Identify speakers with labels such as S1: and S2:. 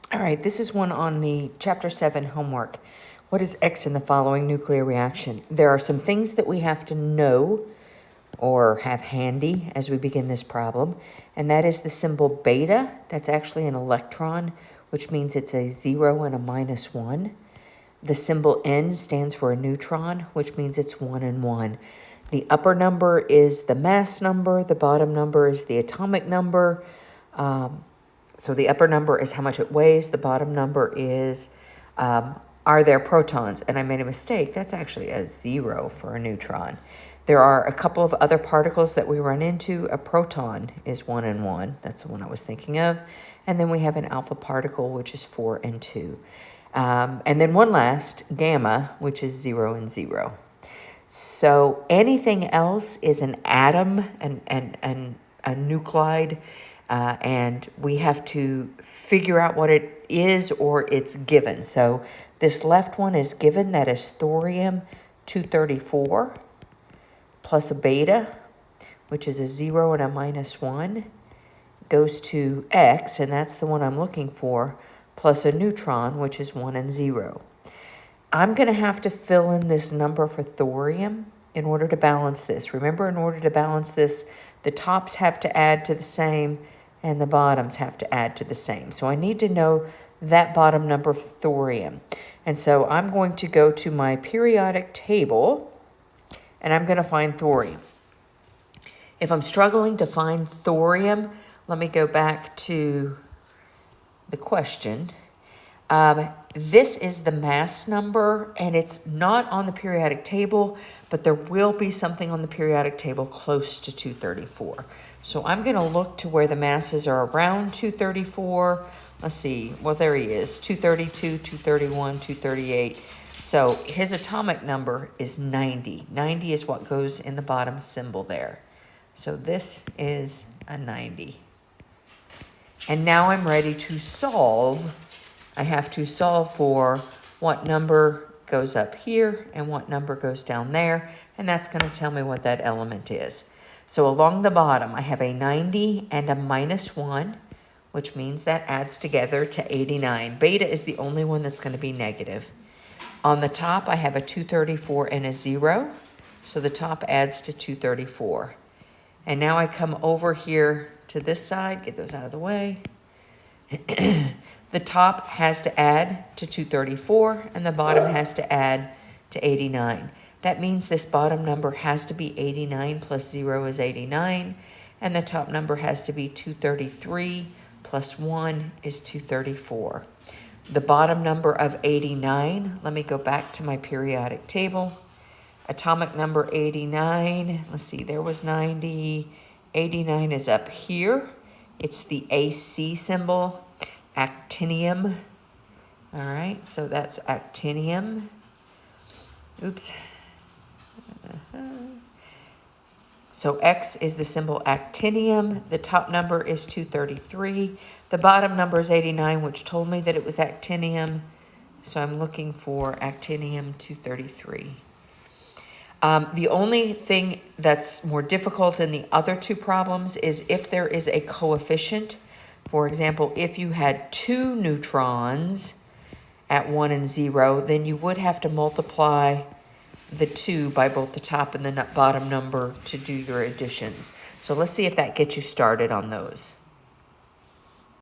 S1: All right, this is one on the Chapter 7 homework. What is X in the following nuclear reaction? There are some things that we have to know or have handy as we begin this problem, and that is the symbol beta. That's actually an electron, which means it's a 0 and a -1. The symbol N stands for a neutron, which means it's 1 and 1. The upper number is the mass number. The bottom number is the atomic number. So the upper number is how much it weighs. The bottom number is, are there protons? And I made a mistake. That's actually a 0 for a neutron. There are a couple of other particles that we run into. A proton is 1 and 1. That's the one I was thinking of. And then we have an alpha particle, which is 4 and 2. And then one last, gamma, which is 0 and 0. So anything else is an atom and a nuclide, and we have to figure out what it is or it's given. So this left one is given, that is thorium-234 plus a beta, which is a 0 and a -1, goes to X, and that's the one I'm looking for, plus a neutron, which is 1 and 0. I'm going to have to fill in this number for thorium in order to balance this. Remember, in order to balance this, the tops have to add to the same and the bottoms have to add to the same. So I need to know that bottom number for thorium. And so I'm going to go to my periodic table and I'm going to find thorium. If I'm struggling to find thorium, let me go back to the question. This is the mass number, and it's not on the periodic table, but there will be something on the periodic table close to 234. So I'm going to look to where the masses are around 234. Let's see. Well, there he is, 232, 231, 238. So his atomic number is 90. 90 is what goes in the bottom symbol there. So this is a 90. And now I'm ready to solve. I have to solve for what number goes up here and what number goes down there, and that's going to tell me what that element is. So along the bottom, I have a 90 and a -1, which means that adds together to 89. Beta is the only one that's going to be negative. On the top, I have a 234 and a 0, so the top adds to 234. And now I come over here to this side, get those out of the way. The top has to add to 234 and the bottom has to add to 89. That means this bottom number has to be 89 plus 0 is 89, and the top number has to be 233 plus 1 is 234. The bottom number of 89, let me go back to my periodic table. Atomic number 89, let's see, there was 90. 89 is up here. It's the AC symbol, actinium. All right, so that's actinium. Oops. So X is the symbol actinium. The top number is 233. The bottom number is 89, which told me that it was actinium. So I'm looking for actinium-233. The only thing that's more difficult in the other two problems is if there is a coefficient. For example, if you had 2 neutrons at 1 and 0, then you would have to multiply the 2 by both the top and the bottom number to do your additions. So let's see if that gets you started on those.